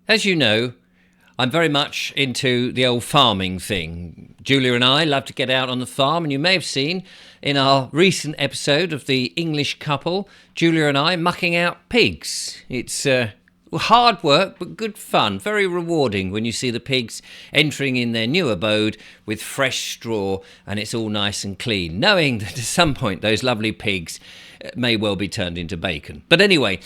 As you know, I'm very much into the old farming thing. Julia and I love to get out on the farm, and you may have seen in our recent episode of The English Couple, Julia and I mucking out pigs. It's hard work, but good fun. Very rewarding when you see the pigs entering in their new abode with fresh straw, and it's all nice and clean, knowing that at some point those lovely pigs may well be turned into bacon. But anyway,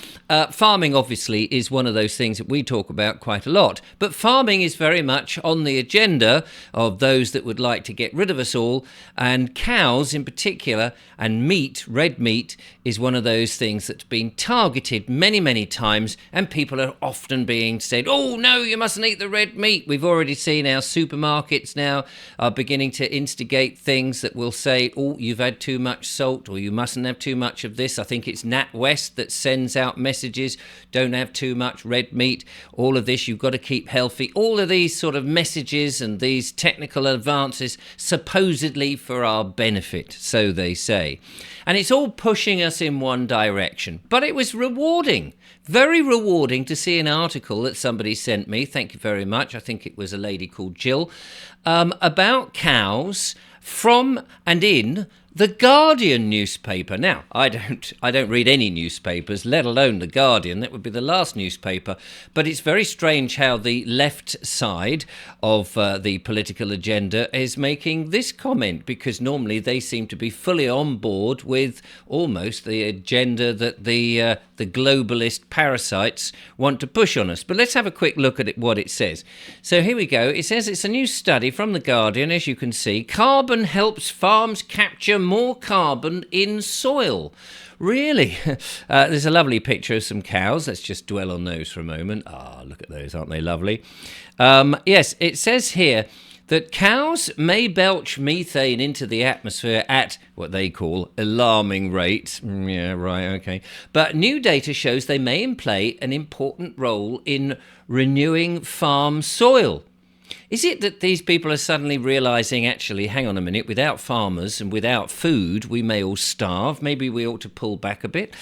farming obviously is one of those things that we talk about quite a lot. But farming is very much on the agenda of those that would like to get rid of us all, and cows in particular, and meat, red meat, is one of those things that's been targeted many, many times, and people are often being said, oh no, you mustn't eat the red meat. We've already seen our supermarkets now are beginning to instigate things that will say, oh, you've had too much salt, or you mustn't have too much of this. I think it's NatWest that sends out messages, don't have too much red meat, all of this, you've got to keep healthy. All of these sort of messages and these technical advances supposedly for our benefit, so they say. And it's all pushing us in one direction. But it was rewarding, very rewarding to see an article that somebody sent me, thank you very much, I think it was a lady called Jill, about cows from and in the Guardian newspaper. Now, I don't read any newspapers, let alone the Guardian. That would be the last newspaper. But it's very strange how the left side of the political agenda is making this comment, because normally they seem to be fully on board with almost the agenda that the globalist parasites want to push on us. But let's have a quick look at what it says. So here we go. It says it's a new study from the Guardian, as you can see. Carbon helps farms capture more carbon in soil. Really? There's a lovely picture of some cows. Let's just dwell on those for a moment. Look at those. Aren't they lovely? Yes, it says here that cows may belch methane into the atmosphere at what they call alarming rates. Yeah, right, okay. But new data shows they may play an important role in renewing farm soil. Is it that these people are suddenly realising, actually, hang on a minute, without farmers and without food, we may all starve? Maybe we ought to pull back a bit?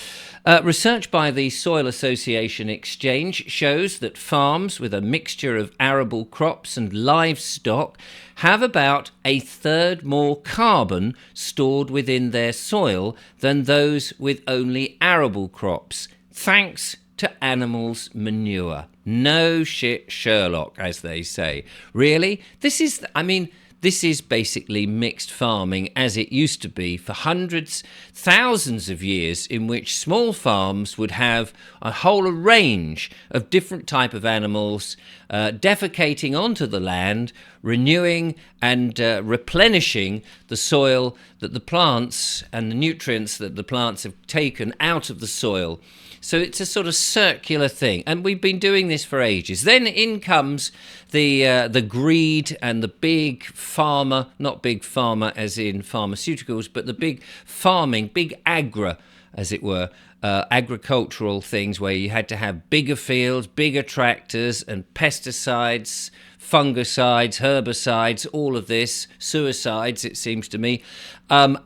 Research by the Soil Association Exchange shows that farms with a mixture of arable crops and livestock have about a third more carbon stored within their soil than those with only arable crops, thanks to animals' manure. No shit, Sherlock, as they say. Really? This is basically mixed farming as it used to be for hundreds, thousands of years, in which small farms would have a whole range of different type of animals defecating onto the land, renewing and replenishing the soil that the plants and the nutrients that the plants have taken out of the soil. So it's a sort of circular thing, and we've been doing this for ages. Then in comes the greed and the big pharma, not big pharma as in pharmaceuticals, but the big farming, big agri, as it were, agricultural things where you had to have bigger fields, bigger tractors, and pesticides, fungicides, herbicides, all of this, suicides, it seems to me,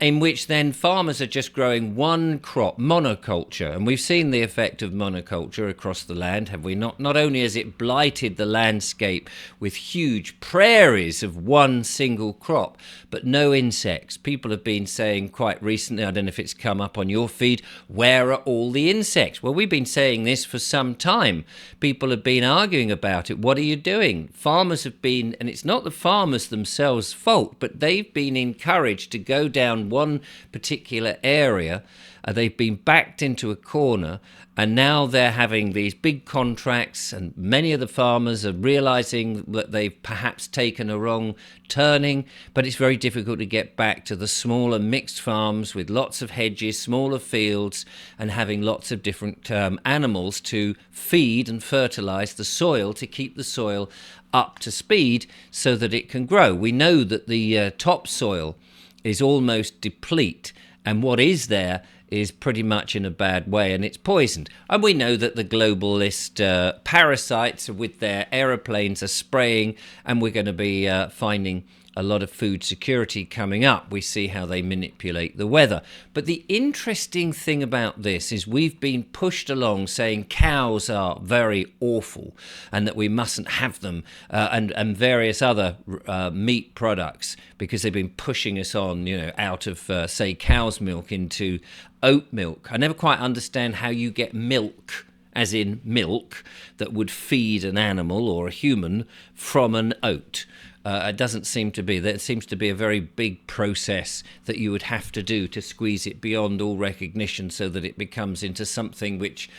in which then farmers are just growing one crop, monoculture. And we've seen the effect of monoculture across the land, have we not? Not only has it blighted the landscape with huge prairies of one single crop, but no insects. People have been saying quite recently, I don't know if it's come up on your feed, where are all the insects? Well, we've been saying this for some time. People have been arguing about it. What are you doing? Farmers have been, and it's not the farmers themselves' fault, but they've been encouraged to go down one particular area. They've been backed into a corner, and now they're having these big contracts, and many of the farmers are realizing that they've perhaps taken a wrong turning, but it's very difficult to get back to the smaller mixed farms with lots of hedges, smaller fields, and having lots of different animals to feed and fertilize the soil to keep the soil up to speed so that it can grow. We know that the topsoil is almost deplete, and what is there is pretty much in a bad way, and it's poisoned. And we know that the globalist parasites with their aeroplanes are spraying, and we're going to be finding a lot of food security coming up. We see how they manipulate the weather. But the interesting thing about this is we've been pushed along saying cows are very awful and that we mustn't have them, and various other meat products, because they've been pushing us on, out of, say, cow's milk into oat milk. I never quite understand how you get milk, as in milk, that would feed an animal or a human from an oat. It doesn't seem to be. There seems to be a very big process that you would have to do to squeeze it beyond all recognition so that it becomes into something which,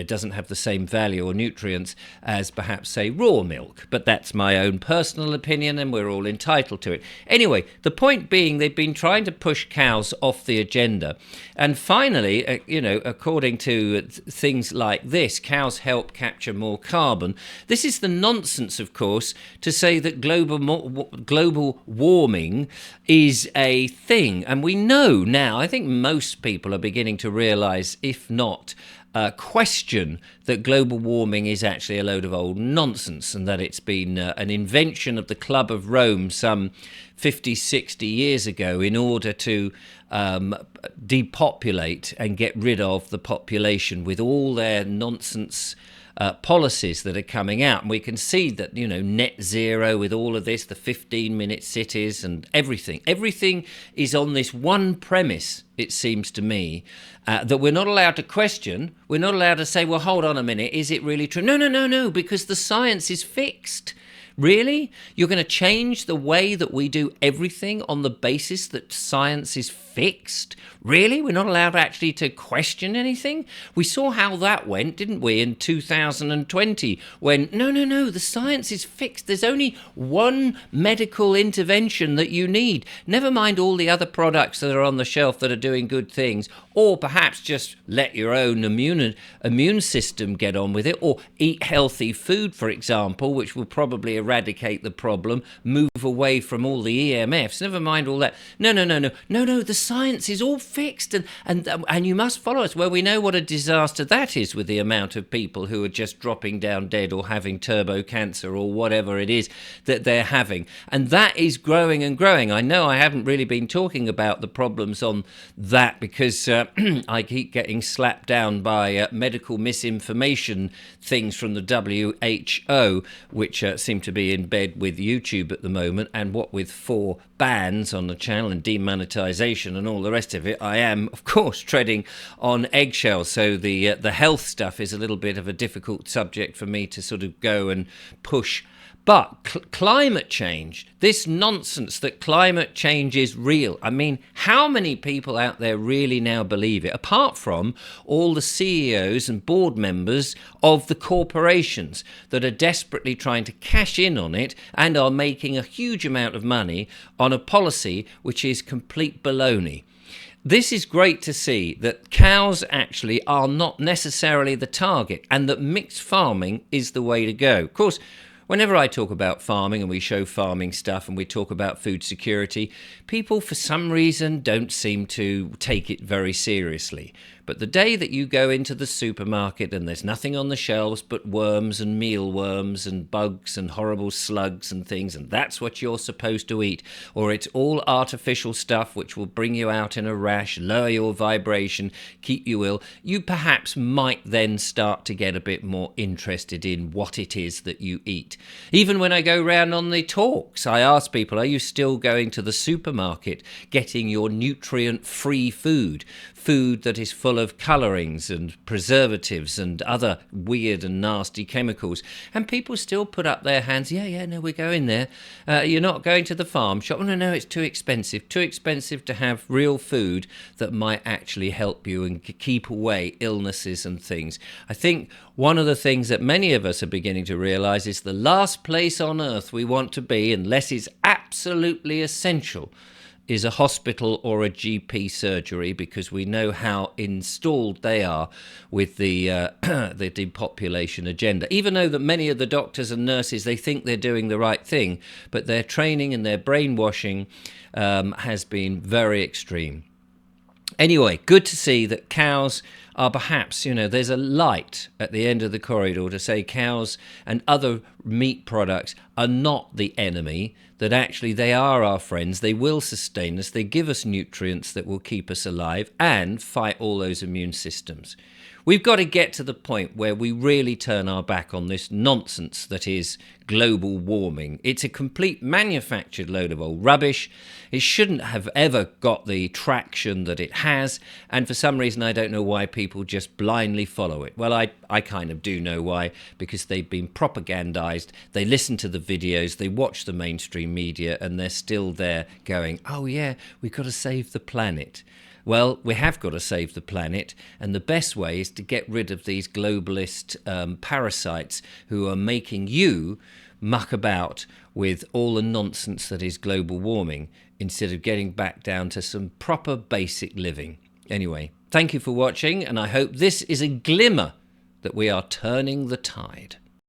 doesn't have the same value or nutrients as perhaps, say, raw milk. But that's my own personal opinion, and we're all entitled to it. Anyway, the point being, they've been trying to push cows off the agenda. And finally, according to things like this, cows help capture more carbon. This is the nonsense, of course, to say that global warming is a thing. And we know now, I think most people are beginning to realise, if not question, that global warming is actually a load of old nonsense, and that it's been an invention of the Club of Rome some 50, 60 years ago in order to depopulate and get rid of the population with all their nonsense policies that are coming out. And we can see that, net zero with all of this, the 15-minute cities and everything is on this one premise, it seems to me, that we're not allowed to question. We're not allowed to say, well, hold on a minute, is it really true? No, because the science is fixed. Really? You're going to change the way that we do everything on the basis that science is fixed? Really? We're not allowed actually to question anything? We saw how that went, didn't we, in 2020, when, no, the science is fixed. There's only one medical intervention that you need. Never mind all the other products that are on the shelf that are doing good things, or perhaps just let your own immune system get on with it, or eat healthy food, for example, which will probably eradicate the problem, move away from all the EMFs, never mind all that. No, the science is all fixed, and you must follow us. Well, we know what a disaster that is with the amount of people who are just dropping down dead or having turbo cancer or whatever it is that they're having. And that is growing and growing. I know I haven't really been talking about the problems on that because I keep getting slapped down by medical misinformation things from the WHO, which seem to be in bed with YouTube at the moment, and what with 4 bans on the channel and demonetization and all the rest of it, I am, of course, treading on eggshells. So the health stuff is a little bit of a difficult subject for me to sort of go and push. But climate change, this nonsense that climate change is real. I mean, how many people out there really now believe it, apart from all the CEOs and board members of the corporations that are desperately trying to cash in on it and are making a huge amount of money on a policy which is complete baloney? This is great to see that cows actually are not necessarily the target and that mixed farming is the way to go. Of course, whenever I talk about farming and we show farming stuff and we talk about food security, people for some reason don't seem to take it very seriously. But the day that you go into the supermarket and there's nothing on the shelves but worms and mealworms and bugs and horrible slugs and things, and that's what you're supposed to eat, or it's all artificial stuff which will bring you out in a rash, lower your vibration, keep you ill, you perhaps might then start to get a bit more interested in what it is that you eat. Even when I go round on the talks, I ask people, are you still going to the supermarket getting your nutrient-free food that is full of colourings and preservatives and other weird and nasty chemicals? And people still put up their hands, no, we're going there. You're not going to the farm shop? No, it's too expensive to have real food that might actually help you and keep away illnesses and things. I think one of the things that many of us are beginning to realise is the last place on earth we want to be, unless it's absolutely essential, is a hospital or a GP surgery, because we know how installed they are with the the depopulation agenda. Even though that many of the doctors and nurses, they think they're doing the right thing, but their training and their brainwashing has been very extreme. Anyway, good to see that cows are perhaps, there's a light at the end of the corridor to say cows and other meat products are not the enemy, that actually they are our friends, they will sustain us, they give us nutrients that will keep us alive and fight all those immune systems. We've got to get to the point where we really turn our back on this nonsense that is global warming. It's a complete manufactured load of old rubbish. It shouldn't have ever got the traction that it has, and for some reason I don't know why people just blindly follow it. Well, I kind of do know why, because they've been propagandized, they listen to the videos, they watch the mainstream media, and they're still there going, oh yeah, we've got to save the planet. Well, we have got to save the planet, and the best way is to get rid of these globalist parasites who are making you muck about with all the nonsense that is global warming, instead of getting back down to some proper basic living. Anyway, thank you for watching, and I hope this is a glimmer that we are turning the tide.